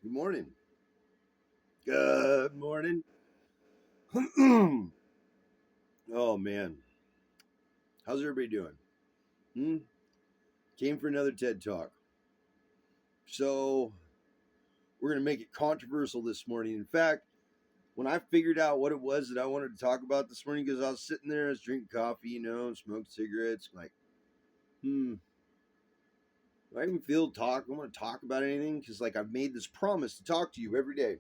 Good morning. Good morning. Oh man, how's everybody doing? Hmm? Came for another TED Talk. So we're gonna make it controversial this morning. In fact, when I figured out what it was that I wanted to talk about this morning, because I was sitting there, I was drinking coffee, smoking cigarettes, like, do I even feel talk? I want to talk about anything because, like, I've made this promise to talk to you every day,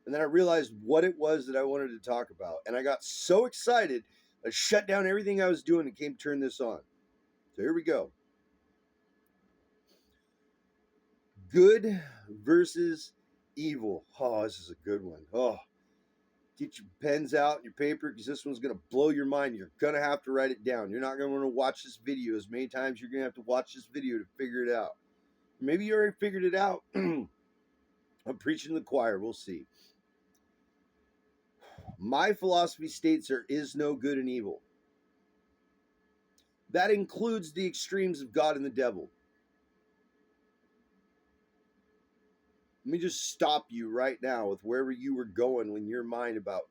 and then I realized what it was that I wanted to talk about, and I got so excited, I shut down everything I was doing and came to turn this on. So here we go. Good versus evil. Oh, this is a good one. Oh, get your pens out and your paper because this one's going to blow your mind. You're going to have to write it down. You're not going to want to watch this video as many times. You're going to have to watch this video to figure it out. Maybe you already figured it out. I'm preaching to the choir. We'll see. My philosophy states there is no good and evil. That includes the extremes of God and the devil. Let me just stop you right now with wherever you were going in your mind about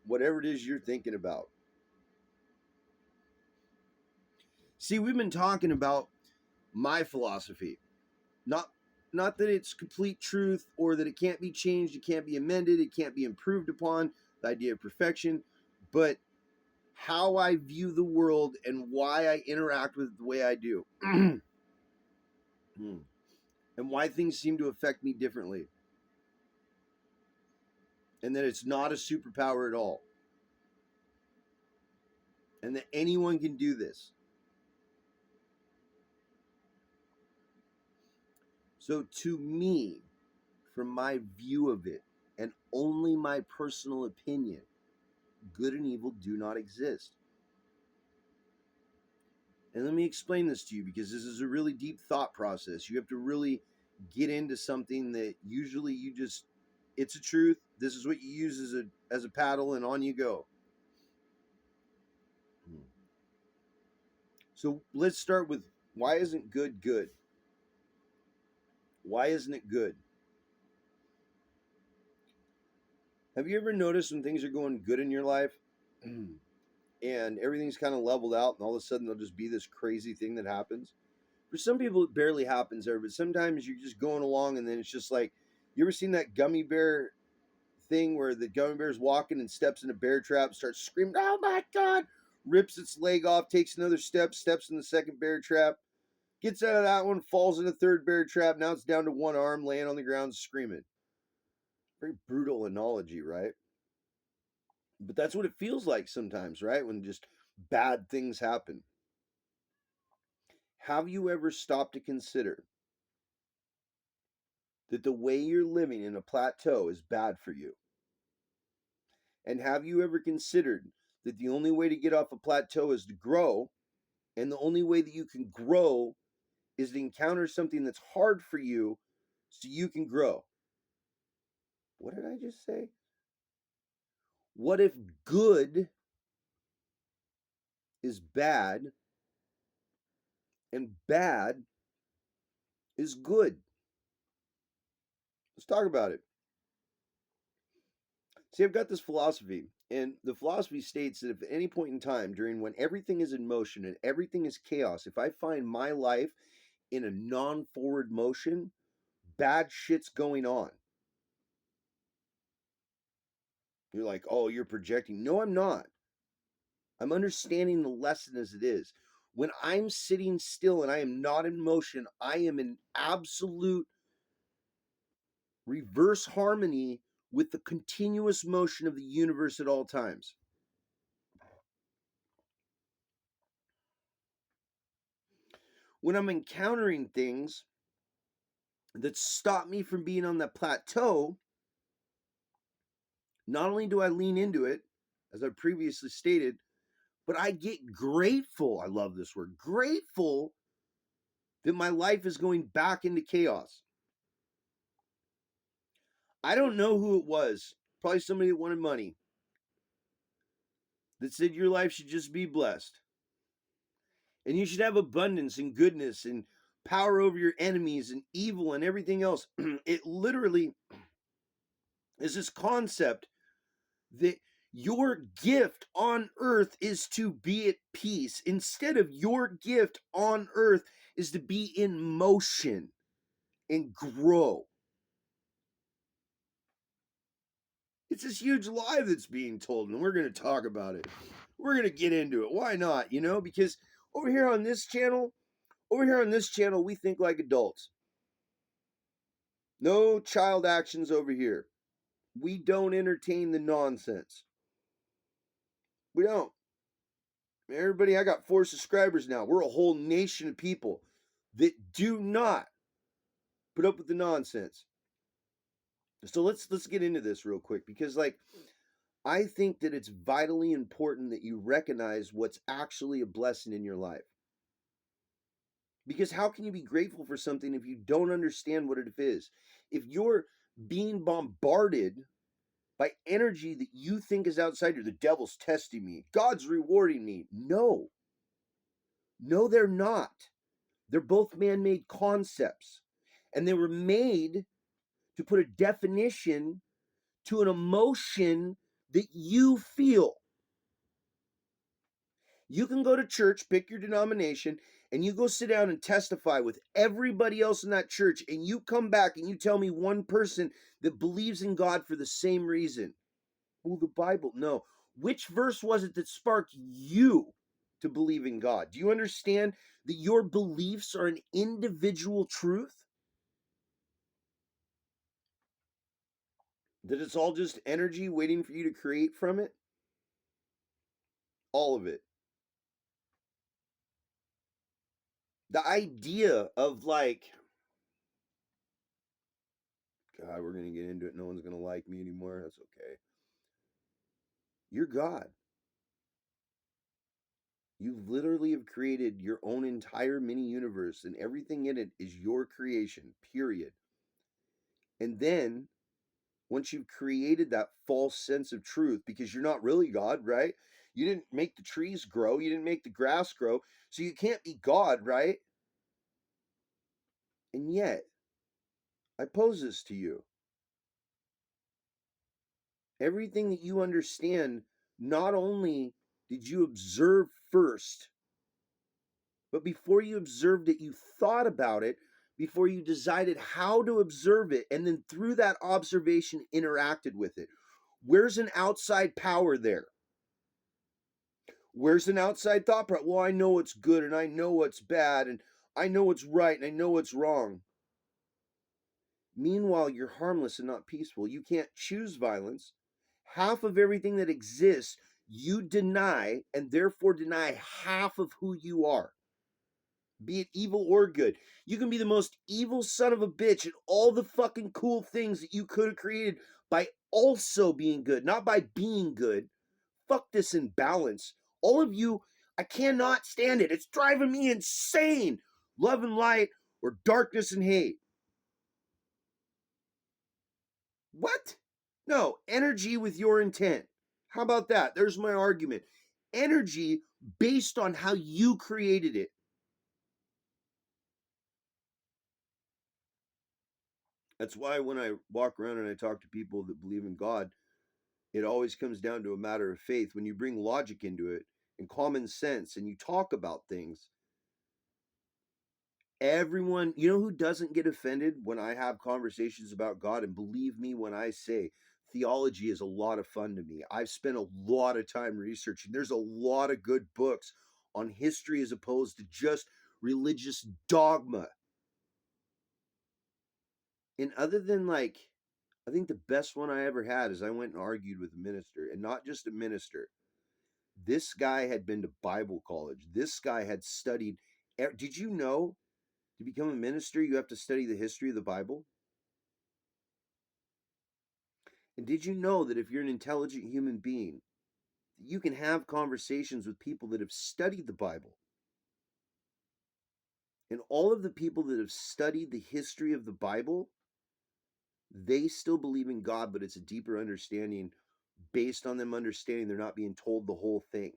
whatever it is you're thinking about. See, we've been talking about my philosophy. Not not that it's complete truth or that it can't be changed, it can't be amended, it can't be improved upon, the idea of perfection, but how I view the world and why I interact with it the way I do. And why things seem to affect me differently. And that it's not a superpower at all. And that anyone can do this. So to me, from my view of it, and only my personal opinion, good and evil do not exist. And let me explain this to you because this is a really deep thought process. You have to really get into something that usually it's a truth. This is what you use as a paddle and on you go. So let's start with why isn't good good? Why isn't it good? Have you ever noticed when things are going good in your life and everything's kind of leveled out and all of a sudden there'll just be this crazy thing that happens? For some people, it barely happens there, but sometimes you're just going along and then it's just like, you ever seen that gummy bear thing where the gummy bear's walking and steps in a bear trap, starts screaming, "Oh my God!" Rips its leg off, takes another step, steps in the second bear trap, gets out of that one, falls in a third bear trap. Now it's down to one arm, laying on the ground, screaming. Very brutal analogy, right? But that's what it feels like sometimes, right? When just bad things happen. Have you ever stopped to consider that the way you're living in a plateau is bad for you? And have you ever considered that the only way to get off a plateau is to grow? And the only way that you can grow is to encounter something that's hard for you so you can grow. What did I just say? What if good is bad and bad is good? Let's talk about it. See, I've got this philosophy, and the philosophy states that if at any point in time during when everything is in motion and everything is chaos, if I find my life in a non forward motion, bad shit's going on. You're like, oh, you're projecting. No, I'm not. I'm understanding the lesson as it is. When I'm sitting still and I am not in motion, I am in absolute reverse harmony with the continuous motion of the universe at all times. When I'm encountering things that stop me from being on that plateau, not only do I lean into it, as I previously stated, but I get grateful. I love this word, grateful that my life is going back into chaos. I don't know who it was. Probably somebody that wanted money that said your life should just be blessed. And you should have abundance and goodness and power over your enemies and evil and everything else. It literally is this concept that your gift on earth is to be at peace, instead of your gift on earth is to be in motion and grow. It's this huge lie that's being told, and we're going to talk about it. We're going to get into it. Why not? Because over here on this channel, we think like adults. No child actions over here. We don't entertain the nonsense. We don't. Everybody, I got 4 subscribers now. We're a whole nation of people that do not put up with the nonsense. So let's get into this real quick, because I think that it's vitally important that you recognize what's actually a blessing in your life. Because how can you be grateful for something if you don't understand what it is? If you're being bombarded by energy that you think is outside you, the devil's testing me, God's rewarding me. No, they're not. They're both man-made concepts, and they were made to put a definition to an emotion that you feel. You can go to church, pick your denomination, and you go sit down and testify with everybody else in that church, and you come back and you tell me one person that believes in God for the same reason. Well, the Bible. No. Which verse was it that sparked you to believe in God? Do you understand that your beliefs are an individual truth? That it's all just energy waiting for you to create from it? All of it. The idea of God, we're going to get into it. No one's going to like me anymore. That's okay. You're God. You literally have created your own entire mini universe, and everything in it is your creation, period. And then, once you've created that false sense of truth, because you're not really God, right? You didn't make the trees grow, you didn't make the grass grow, so you can't be God, right? And yet, I pose this to you. Everything that you understand, not only did you observe first, but before you observed it, you thought about it, before you decided how to observe it, and then through that observation interacted with it. Where's an outside power there? Where's an outside thought? Well, I know what's good and I know what's bad and I know what's right and I know what's wrong. Meanwhile, you're harmless and not peaceful. You can't choose violence. Half of everything that exists, you deny, and therefore deny half of who you are. Be it evil or good. You can be the most evil son of a bitch and all the fucking cool things that you could have created by also being good, not by being good. Fuck this imbalance. All of you, I cannot stand it. It's driving me insane. Love and light or darkness and hate. What? No, energy with your intent. How about that? There's my argument. Energy based on how you created it. That's why when I walk around and I talk to people that believe in God, it always comes down to a matter of faith. When you bring logic into it and common sense and you talk about things, everyone, who doesn't get offended when I have conversations about God? And believe me when I say theology is a lot of fun to me. I've spent a lot of time researching. There's a lot of good books on history as opposed to just religious dogma. And other than I think the best one I ever had is I went and argued with a minister, and not just a minister. This guy had been to Bible college. This guy had studied. Did you know to become a minister, you have to study the history of the Bible? And did you know that if you're an intelligent human being, you can have conversations with people that have studied the Bible? And all of the people that have studied the history of the Bible, they still believe in God, but it's a deeper understanding based on them understanding they're not being told the whole thing.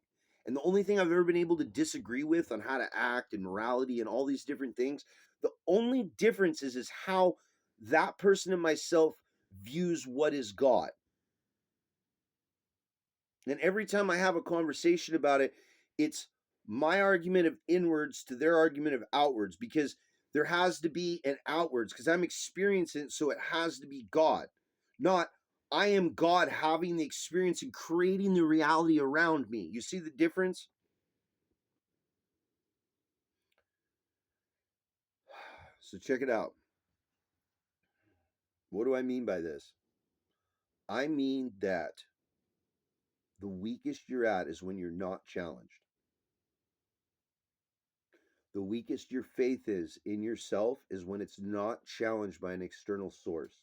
And the only thing I've ever been able to disagree with on how to act and morality and all these different things, The only difference is how that person and myself views what is God. And every time I have a conversation about it, it's my argument of inwards to their argument of outwards, because there has to be an outwards, because I'm experiencing it, so it has to be God. Not I am God having the experience and creating the reality around me. You see the difference? So check it out. What do I mean by this? I mean that the weakest you're at is when you're not challenged. The weakest your faith is in yourself is when it's not challenged by an external source.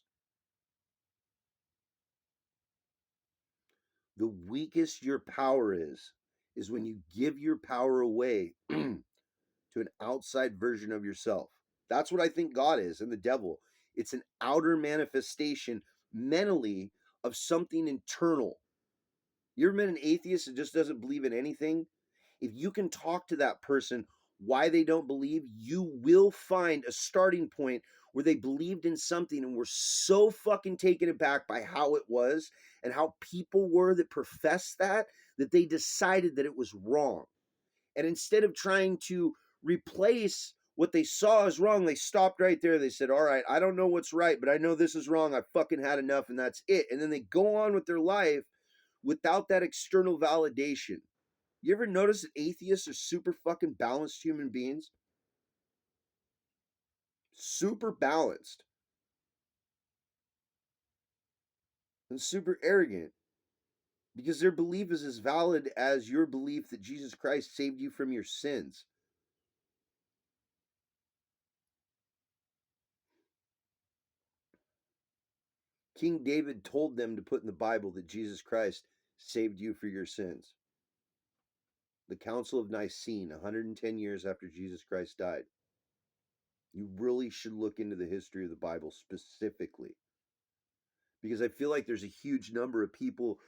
The weakest your power is when you give your power away to an outside version of yourself. That's what I think God is and the devil. It's an outer manifestation mentally of something internal. You ever met an atheist that just doesn't believe in anything? If you can talk to that person why they don't believe, you will find a starting point where they believed in something and were so fucking taken aback by how it was and how people were that professed that they decided that it was wrong. And instead of trying to replace what they saw as wrong, they stopped right there. They said, all right, I don't know what's right, but I know this is wrong. I fucking had enough, and that's it. And then they go on with their life without that external validation. You ever notice that atheists are super fucking balanced human beings? Super balanced and super arrogant because their belief is as valid as your belief that Jesus Christ saved you from your sins. King David told them to put in the Bible that Jesus Christ saved you for your sins. The Council of Nicene, 110 years after Jesus Christ died. You really should look into the history of the Bible specifically, because I feel like there's a huge number of people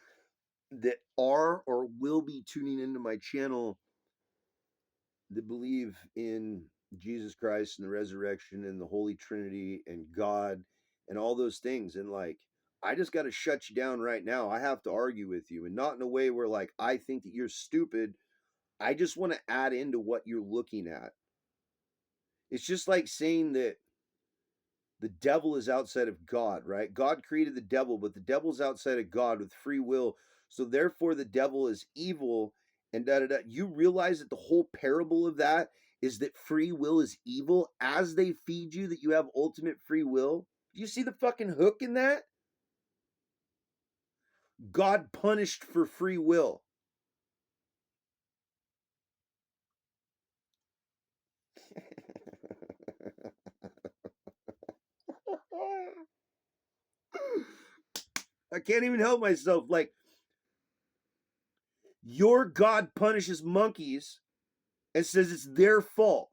that are or will be tuning into my channel that believe in Jesus Christ and the resurrection and the Holy Trinity and God and all those things. And like, I just got to shut you down right now. I have to argue with you, and not in a way where like I think that you're stupid. I just want to add into what you're looking at. It's just like saying that the devil is outside of God, right? God created the devil, but the devil's outside of God with free will. So therefore the devil is evil and da da da. You realize that the whole parable of that is that free will is evil as they feed you that you have ultimate free will? Do you see the fucking hook in that? God punished for free will. I can't even help myself. Like, your God punishes monkeys and says it's their fault,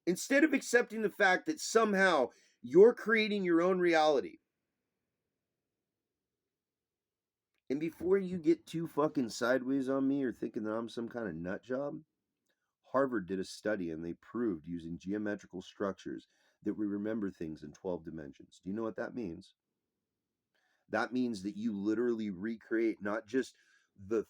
instead of accepting the fact that somehow you're creating your own reality. And before you get too fucking sideways on me or thinking that I'm some kind of nut job, Harvard did a study and they proved using geometrical structures that we remember things in 12 dimensions. Do you know what that means? That means that you literally recreate not just the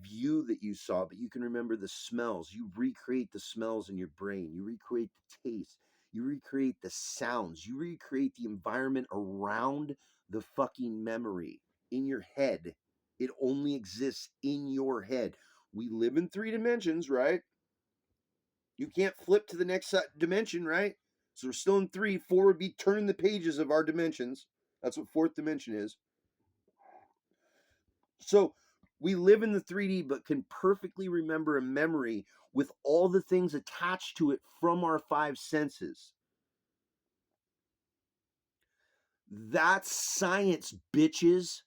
view that you saw, but you can remember the smells. You recreate the smells in your brain. You recreate the taste. You recreate the sounds. You recreate the environment around the fucking memory in your head. It only exists in your head. We live in 3 dimensions, right? You can't flip to the next dimension, right? So we're still in 3. 4 would be turning the pages of our dimensions. That's what 4th dimension is. So we live in the 3D, but can perfectly remember a memory with all the things attached to it from our 5 senses. That's science, bitches.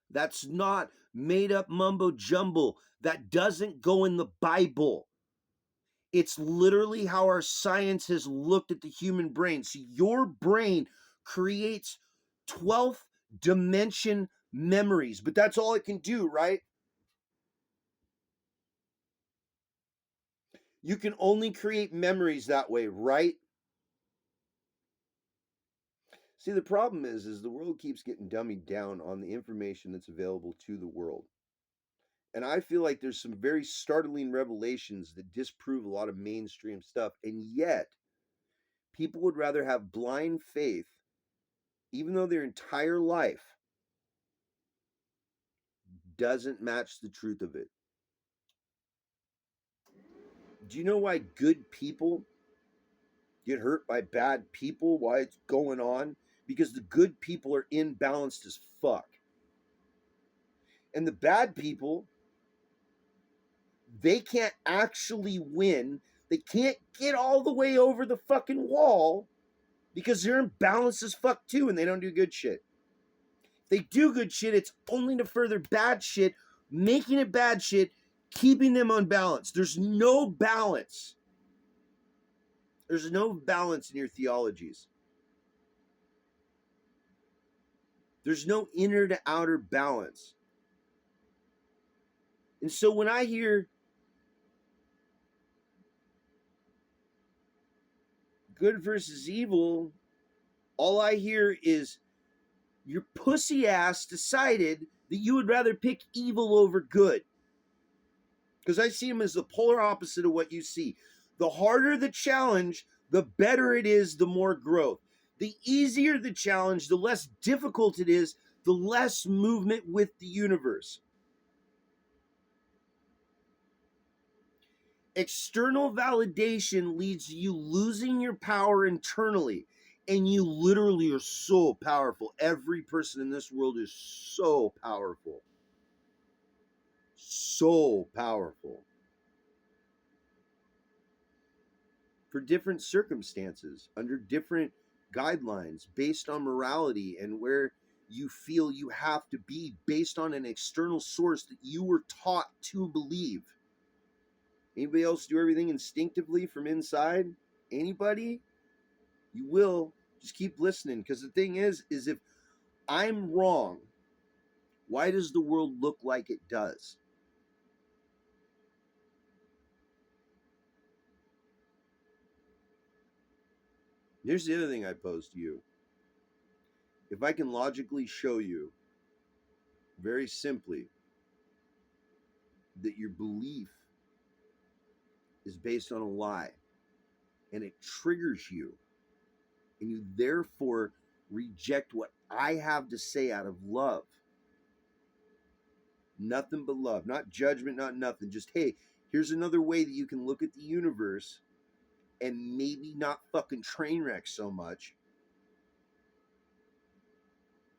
That's not made up mumbo jumbo. That doesn't go in the Bible. It's literally how our science has looked at the human brain. So your brain creates 12th dimension memories, but that's all it can do, right? You can only create memories that way, right? See, the problem is the world keeps getting dummied down on the information that's available to the world. And I feel like there's some very startling revelations that disprove a lot of mainstream stuff. And yet, people would rather have blind faith, even though their entire life doesn't match the truth of it. Do you know why good people get hurt by bad people? Why it's going on? Because the good people are imbalanced as fuck. And the bad people, they can't actually win. They can't get all the way over the fucking wall because they're imbalanced as fuck too, and they don't do good shit. If they do good shit, it's only to further bad shit, making it bad shit, keeping them unbalanced. There's no balance. There's no balance in your theologies. There's no inner to outer balance. And so when I hear good versus evil, all I hear is your pussy ass decided that you would rather pick evil over good. Because I see them as the polar opposite of what you see. The harder the challenge, the better it is, the more growth. The easier the challenge, the less difficult it is, the less movement with the universe. External validation leads to you losing your power internally. And you literally are so powerful. Every person in this world is so powerful. So powerful. For different circumstances, under different guidelines, based on morality and where you feel you have to be, based on an external source that you were taught to believe. Anybody else do everything instinctively from inside? Anybody? You will. Just keep listening, because the thing is if I'm wrong, why does the world look like it does? Here's the other thing I pose to you. If I can logically show you, very simply, that your belief is based on a lie and it triggers you, and you therefore reject what I have to say out of love, nothing but love, not judgment, not nothing, just hey, here's another way that you can look at the universe and maybe not fucking train wreck so much,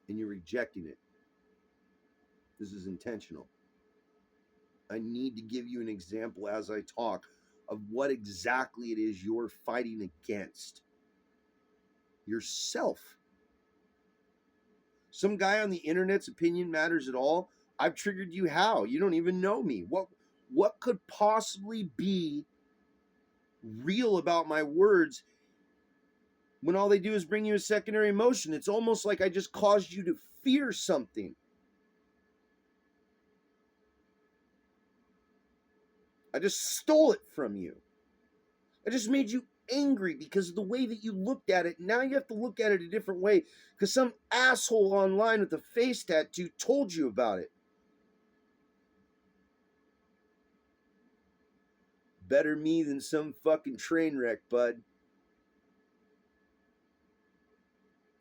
and you're rejecting it. This is intentional. I need to give you an example as I talk of what exactly it is you're fighting against. Yourself. Some guy on the internet's opinion matters at all? I've triggered you how? You don't even know me. What could possibly be real about my words when all they do is bring you a secondary emotion? It's almost like I just caused you to fear something. I just stole it from you. I just made you angry because of the way that you looked at it. Now you have to look at it a different way because some asshole online with a face tattoo told you about it. Better me than some fucking train wreck, bud.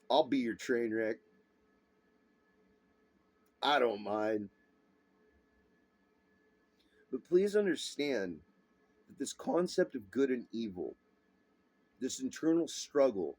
I'll be your train wreck. I don't mind. But please understand that this concept of good and evil, this internal struggle,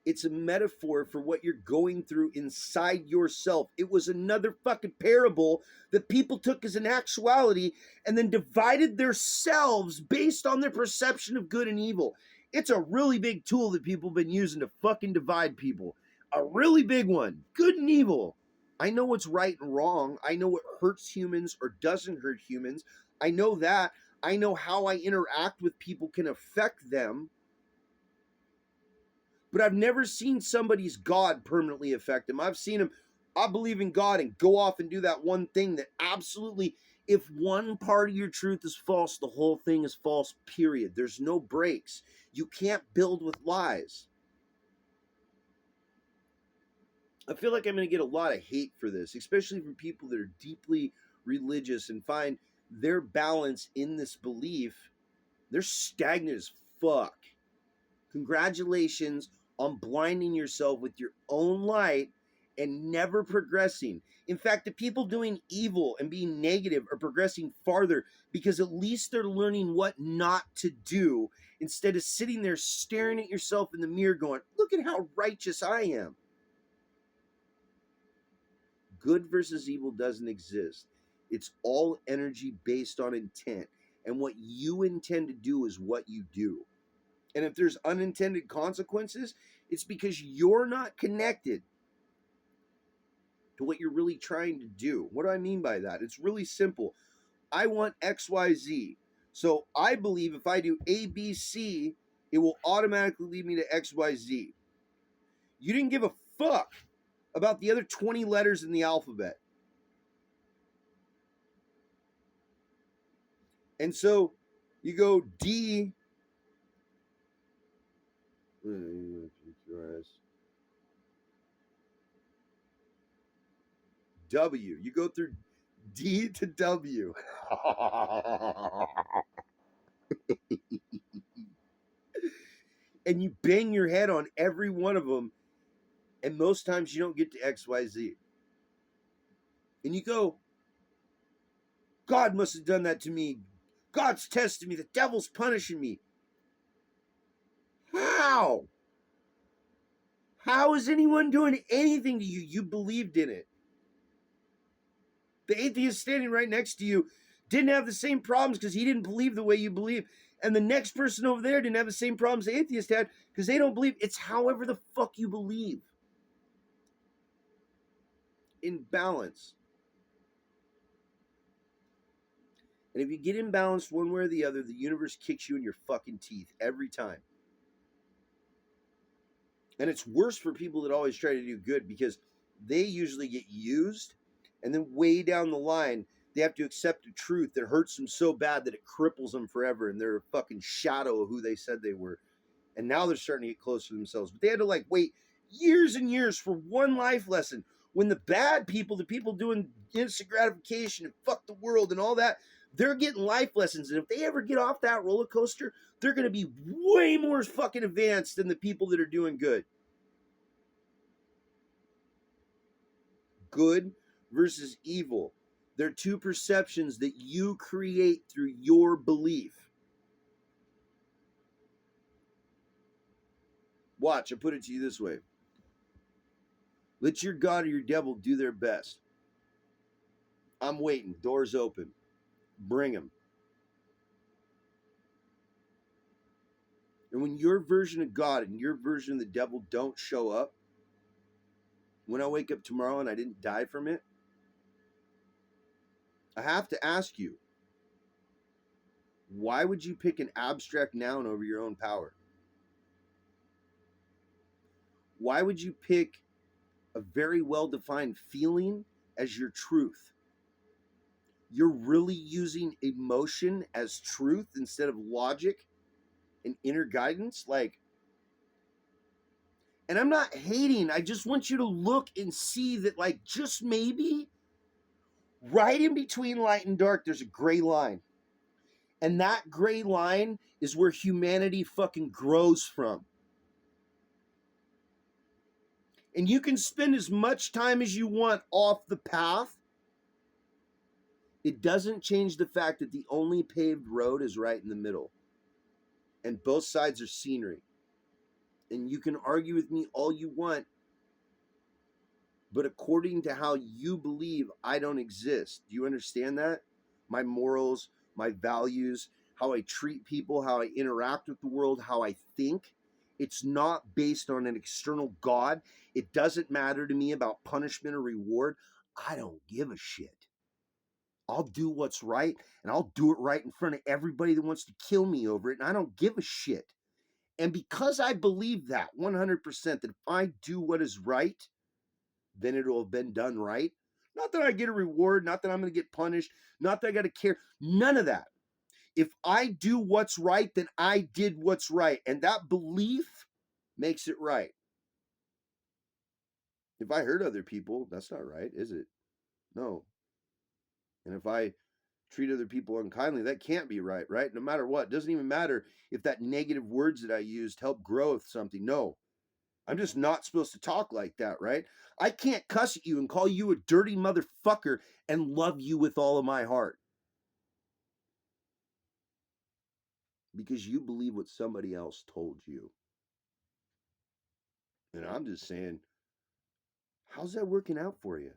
it's a metaphor for what you're going through inside yourself. It was another fucking parable that people took as an actuality and then divided themselves based on their perception of good and evil. It's a really big tool that people have been using to fucking divide people. A really big one. Good and evil. I know what's right and wrong. I know what hurts humans or doesn't hurt humans. I know that. I know how I interact with people can affect them. But I've never seen somebody's God permanently affect them. I've seen them, I believe in God, and go off and do that one thing that absolutely If one part of your truth is false, the whole thing is false, period. There's no breaks. You can't build with lies. I feel like I'm going to get a lot of hate for this, especially from people that are deeply religious and find their balance in this belief. They're stagnant as fuck. Congratulations on blinding yourself with your own light and never progressing. In fact, the people doing evil and being negative are progressing farther because at least they're learning what not to do instead of sitting there staring at yourself in the mirror going, look at how righteous I am. Good versus evil doesn't exist. It's all energy based on intent. And what you intend to do is what you do. And if there's unintended consequences, it's because you're not connected to what you're really trying to do. What do I mean by that? It's really simple. I want XYZ. So I believe if I do ABC, it will automatically lead me to XYZ. You didn't give a fuck about the other 20 letters in the alphabet. And so you go D. W. You go through D to W. And you bang your head on every one of them. And most times you don't get to XYZ. And you go, God must have done that to me. God's testing me. The devil's punishing me. How? How is anyone doing anything to you? You believed in it. The atheist standing right next to you didn't have the same problems because he didn't believe the way you believe. And the next person over there didn't have the same problems the atheist had because they don't believe. It's however the fuck you believe. In balance. And if you get imbalanced one way or the other, the universe kicks you in your fucking teeth every time. And it's worse for people that always try to do good because they usually get used, and then way down the line, they have to accept a truth that hurts them so bad that it cripples them forever, and they're a fucking shadow of who they said they were. And now they're starting to get closer to themselves. But they had to like wait years and years for one life lesson. When the bad people, the people doing instant gratification and fuck the world and all that, they're getting life lessons. And if they ever get off that roller coaster, they're going to be way more fucking advanced than the people that are doing good. Good versus evil. They're two perceptions that you create through your belief. Watch, I put it to you this way. Let your God or your devil do their best. I'm waiting. Doors open. Bring them. And when your version of God and your version of the devil don't show up, when I wake up tomorrow and I didn't die from it, I have to ask you, why would you pick an abstract noun over your own power? Why would you pick a very well-defined feeling as your truth? You're really using emotion as truth instead of logic and inner guidance? Like, and I'm not hating, I just want you to look and see that, like, just maybe right in between light and dark, there's a gray line. And that gray line is where humanity fucking grows from. And you can spend as much time as you want off the path. It doesn't change the fact that the only paved road is right in the middle. And both sides are scenery. And you can argue with me all you want, but according to how you believe, I don't exist. Do you understand that? My morals, my values, how I treat people, how I interact with the world, how I think, it's not based on an external God. It doesn't matter to me about punishment or reward. I don't give a shit. I'll do what's right, and I'll do it right in front of everybody that wants to kill me over it, and I don't give a shit. And because I believe that 100%, that if I do what is right, then it'll have been done right. Not that I get a reward, not that I'm going to get punished, not that I got to care. None of that. If I do what's right, then I did what's right. And that belief makes it right. If I hurt other people, that's not right, is it? No. And if I treat other people unkindly, that can't be right, right? No matter what. It doesn't even matter if that negative words that I used help grow something. No. I'm just not supposed to talk like that, right? I can't cuss at you and call you a dirty motherfucker and love you with all of my heart. Because you believe what somebody else told you. And I'm just saying, how's that working out for you?